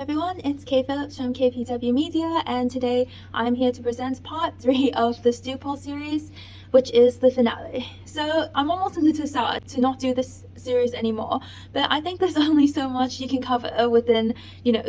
everyone, it's Kay Phillips from KPW Media, and today I'm here to present part 3 of the stupol series, which is the finale. So I'm almost a little sad to not do this series anymore, but I think there's only so much you can cover within,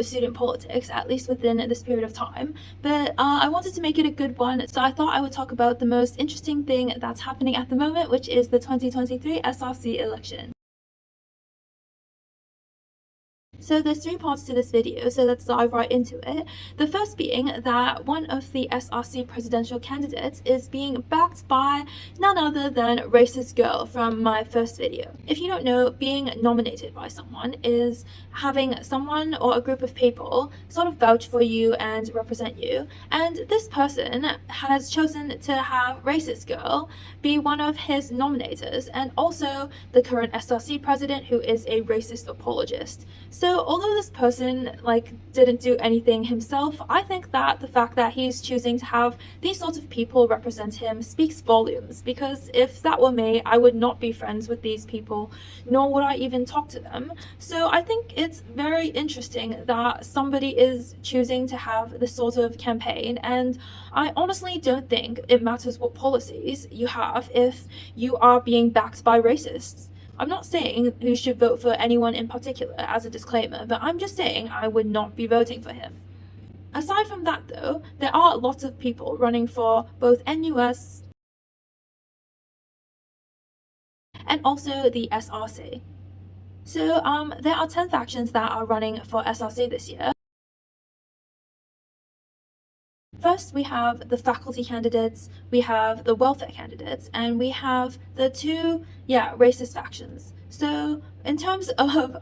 student politics, at least within this period of time. But I wanted to make it a good one, so I thought I would talk about the most interesting thing that's happening at the moment, which is the 2023 SRC election. So there's 3 parts to this video, so let's dive right into it. The first being that one of the SRC presidential candidates is being backed by none other than Racist Girl from my first video. If you don't know, being nominated by someone is having someone or a group of people sort of vouch for you and represent you, and this person has chosen to have Racist Girl be one of his nominators, and also the current SRC president, who is a racist apologist. So although this person didn't do anything himself, I think that the fact that he's choosing to have these sorts of people represent him speaks volumes, because if that were me, I would not be friends with these people, nor would I even talk to them. So I think it's very interesting that somebody is choosing to have this sort of campaign, and I honestly don't think it matters what policies you have if you are being backed by racists. I'm not saying who should vote for anyone in particular as a disclaimer, but I'm just saying I would not be voting for him. Aside from that though, there are lots of people running for both NUS and also the SRC. So there are 10 factions that are running for SRC this year. First, we have the faculty candidates, we have the welfare candidates, and we have the two, racist factions. So in terms of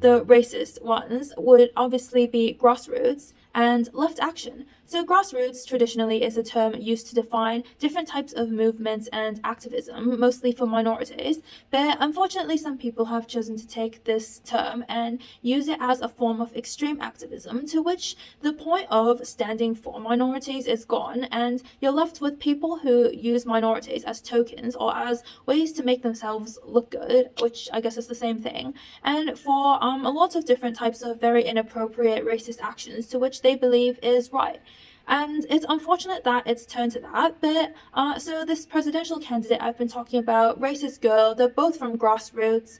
the racist ones would obviously be grassroots and left action. So grassroots traditionally is a term used to define different types of movements and activism, mostly for minorities, but unfortunately some people have chosen to take this term and use it as a form of extreme activism, to which the point of standing for minorities is gone, and you're left with people who use minorities as tokens or as ways to make themselves look good, which I guess is the same thing, and for a lot of different types of very inappropriate racist actions to which they believe is right. And it's unfortunate that it's turned to that, but so this presidential candidate I've been talking about, Racist Girl, they're both from grassroots,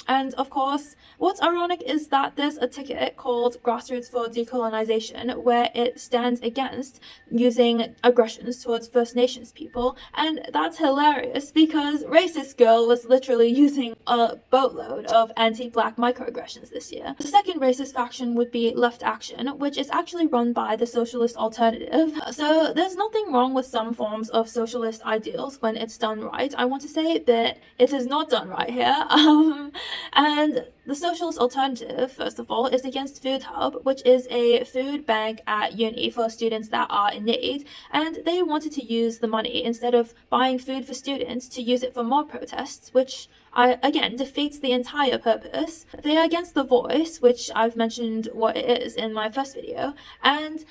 and of course, what's ironic is that there's a ticket called Grassroots for Decolonization, where it stands against using aggressions towards First Nations people, and that's hilarious because Racist Girl was literally using a boatload of anti-black microaggressions this year. The second racist faction would be Left Action, which is actually run by the Socialist Alternative. So there's nothing wrong with some forms of socialist ideals when it's done right, I want to say, but it is not done right here. And the Socialist Alternative, first of all, is against Food Hub, which is a food bank at uni for students that are in need, and they wanted to use the money, instead of buying food for students, to use it for more protests, which again defeats the entire purpose. They are against The Voice, which I've mentioned what it is in my first video, and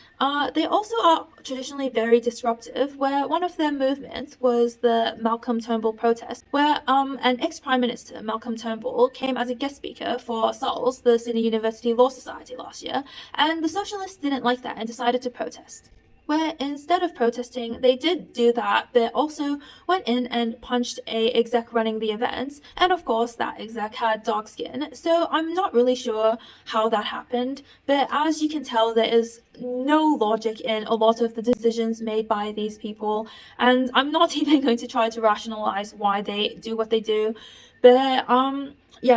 they also are traditionally very disruptive, where one of their movements was the Malcolm Turnbull protest, where an ex-Prime Minister, Malcolm Turnbull, came as a guest speaker for SOLS, the Sydney University Law Society, last year, and the Socialists didn't like that and decided to protest. Where instead of protesting, they did do that, but also went in and punched a exec running the event, and of course that exec had dark skin, so I'm not really sure how that happened, but as you can tell, there is no logic in a lot of the decisions made by these people, and I'm not even going to try to rationalize why they do what they do, but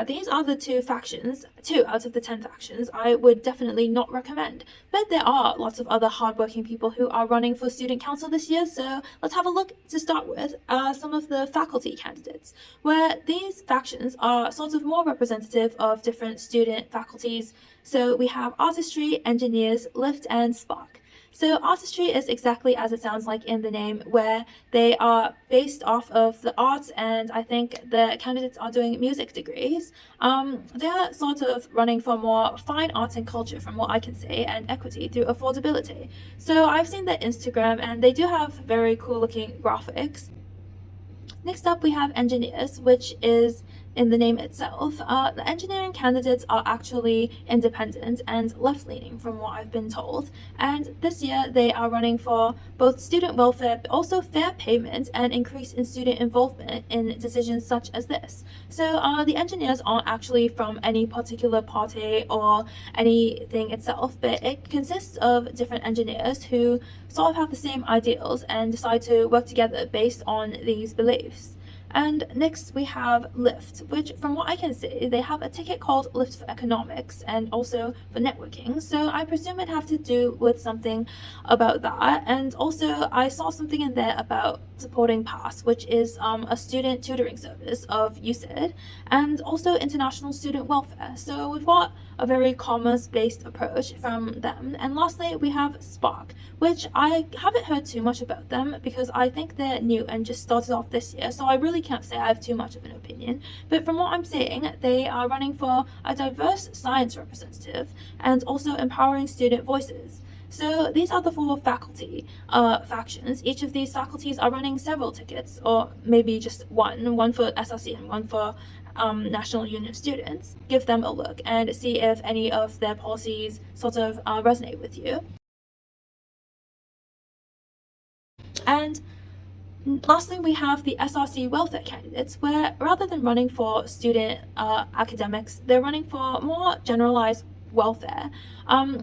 these are the two out of the 10 factions I would definitely not recommend. But there are lots of other hardworking people who are running for student council this year, so let's have a look to start with some of the faculty candidates, where these factions are sort of more representative of different student faculties. So we have artistry, engineers, lift, and spark. So artistry is exactly as it sounds like in the name, where they are based off of the arts, and I think the candidates are doing music degrees. They're sort of running for more fine arts and culture, from what I can say, and equity through affordability. So I've seen their Instagram, and they do have very cool looking graphics. Next up, we have engineers, which is in the name itself, the engineering candidates are actually independent and left-leaning from what I've been told. And this year they are running for both student welfare, but also fair payment and increase in student involvement in decisions such as this. So the engineers aren't actually from any particular party or anything itself, but it consists of different engineers who sort of have the same ideals and decide to work together based on these beliefs. And next we have Lyft, which from what I can see, they have a ticket called Lyft for Economics and also for networking. So I presume it have to do with something about that. And also I saw something in there about supporting PASS, which is a student tutoring service of usyd, and also international student welfare. So we've got a very commerce-based approach from them. And lastly, we have Spark, which I haven't heard too much about them because I think they're new and just started off this year, so I really can't say I have too much of an opinion. But from what I'm seeing, they are running for a diverse science representative and also empowering student voices. So these are the four faculty factions. Each of these faculties are running several tickets, or maybe just one for SRC and one for National Union of Students. Give them a look and see if any of their policies sort of resonate with you. And lastly, we have the SRC welfare candidates, where rather than running for student academics, they're running for more generalized welfare.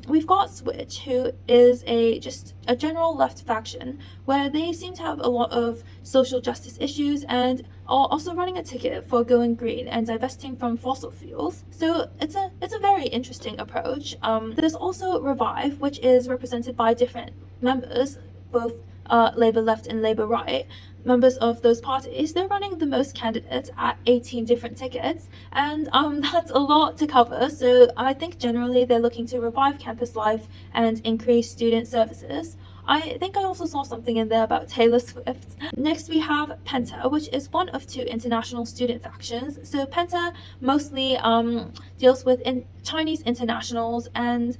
We've got Switch, who is just a general left faction, where they seem to have a lot of social justice issues and are also running a ticket for going green and divesting from fossil fuels. So it's a very interesting approach. There's also Revive, which is represented by different members, both Labour left and Labour right, members of those parties. They're running the most candidates at 18 different tickets, and that's a lot to cover. So I think generally they're looking to revive campus life and increase student services. I think I also saw something in there about Taylor Swift. Next we have Penta, which is one of two international student factions. So Penta mostly deals with Chinese internationals, and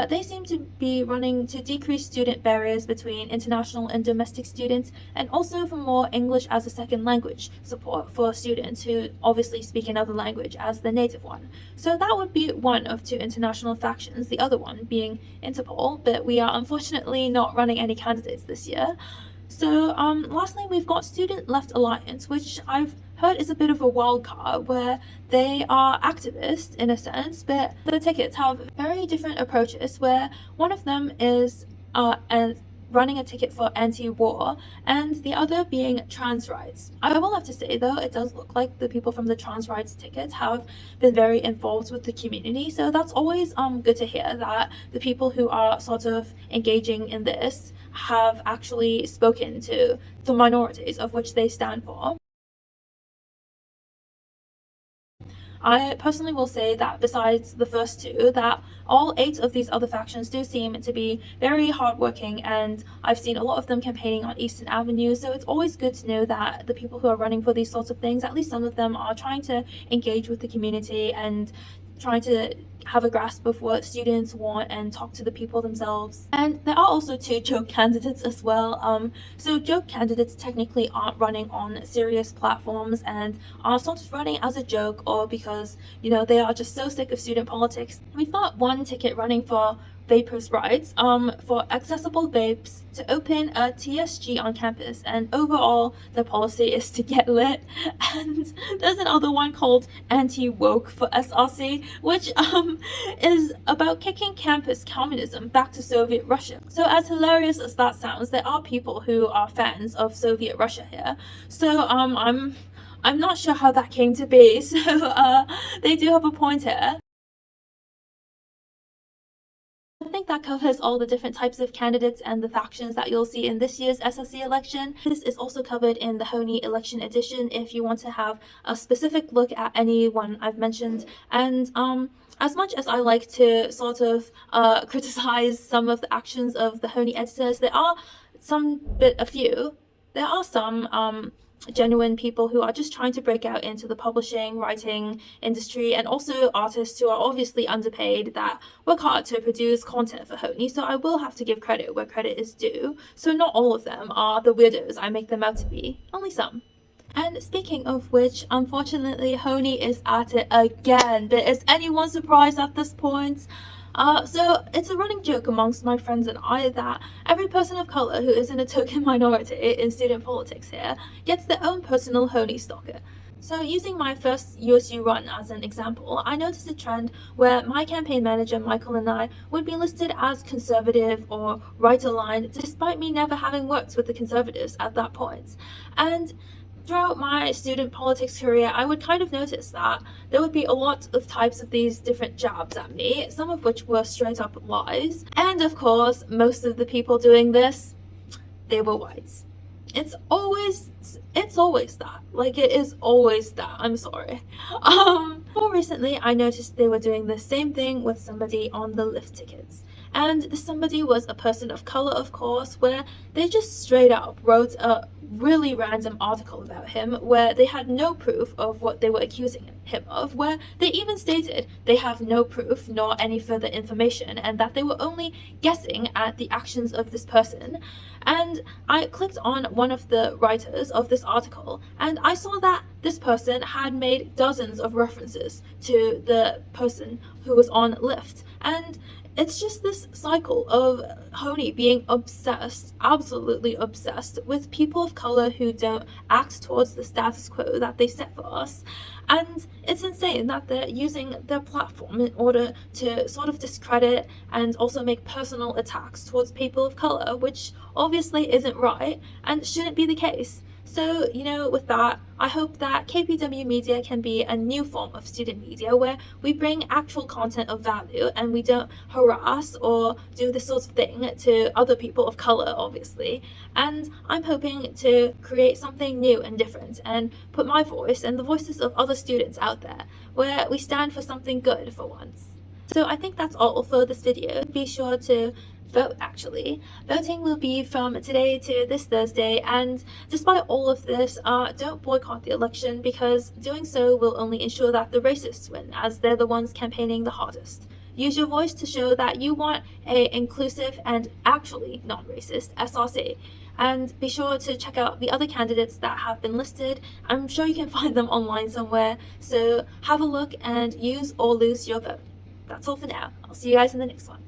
they seem to be running to decrease student barriers between international and domestic students, and also for more English as a second language support for students who obviously speak another language as their native one. So that would be one of two international factions, the other one being Interpol, but we are unfortunately not running any candidates this year. So lastly, we've got Student Left Alliance, which I've heard is a bit of a wild card, where they are activists in a sense, but the tickets have very different approaches, where one of them is running a ticket for anti-war, and the other being trans rights. I will have to say though, it does look like the people from the trans rights tickets have been very involved with the community, so that's always good to hear that the people who are sort of engaging in this have actually spoken to the minorities of which they stand for. I personally will say that besides the first two, that all 8 of these other factions do seem to be very hardworking, and I've seen a lot of them campaigning on Eastern Avenue, so it's always good to know that the people who are running for these sorts of things, at least some of them, are trying to engage with the community and trying to have a grasp of what students want and talk to the people themselves. And there are also 2 joke candidates as well. So joke candidates technically aren't running on serious platforms and are sort of running as a joke, or because, you know, they are just so sick of student politics. We've got one ticket running for vapors' rights, for accessible vapes to open a TSG on campus, and overall the policy is to get lit. And there's another one called anti-woke for SRC, which is about kicking campus communism back to Soviet Russia. So as hilarious as that sounds, there are people who are fans of Soviet Russia here. So I'm not sure how that came to be. So they do have a point here. I think that covers all the different types of candidates and the factions that you'll see in this year's SSC election. This is also covered in the Honey election edition if you want to have a specific look at any one I've mentioned. And as much as I like to sort of criticize some of the actions of the Honey editors, there are some genuine people who are just trying to break out into the publishing, writing industry, and also artists who are obviously underpaid that work hard to produce content for Honey. So I will have to give credit where credit is due. So not all of them are the weirdos I make them out to be, only some. And speaking of which, unfortunately, Honey is at it again. But is anyone surprised at this point? So it's a running joke amongst my friends and I that every person of color who isn't a token minority in student politics here gets their own personal Honey stalker. So using my first USU run as an example, I noticed a trend where my campaign manager Michael and I would be listed as conservative or right-aligned despite me never having worked with the conservatives at that point. And throughout my student politics career, I would kind of notice that there would be a lot of types of these different jabs at me, some of which were straight up lies. And of course, most of the people doing this, they were white. It's always that. Like, it is always that. I'm sorry. More recently, I noticed they were doing the same thing with somebody on the lift tickets. And this somebody was a person of color, of course, where they just straight up wrote a really random article about him where they had no proof of what they were accusing him of, where they even stated they have no proof nor any further information and that they were only guessing at the actions of this person. And I clicked on one of the writers of this article and I saw that this person had made dozens of references to the person who was on Lyft. And it's just this cycle of Honey being obsessed, absolutely obsessed, with people of color who don't act towards the status quo that they set for us. And it's insane that they're using their platform in order to sort of discredit and also make personal attacks towards people of color, which obviously isn't right and shouldn't be the case. So, with that, I hope that KPW media can be a new form of student media where we bring actual content of value and we don't harass or do this sort of thing to other people of color, obviously. And I'm hoping to create something new and different and put my voice and the voices of other students out there where we stand for something good for once. So I think that's all for this video. Be sure to vote, actually. Voting will be from today to this Thursday, and despite all of this, don't boycott the election because doing so will only ensure that the racists win, as they're the ones campaigning the hardest. Use your voice to show that you want a inclusive and actually non-racist SRC. And be sure to check out the other candidates that have been listed. I'm sure you can find them online somewhere, so have a look and use or lose your vote. That's all for now. I'll see you guys in the next one.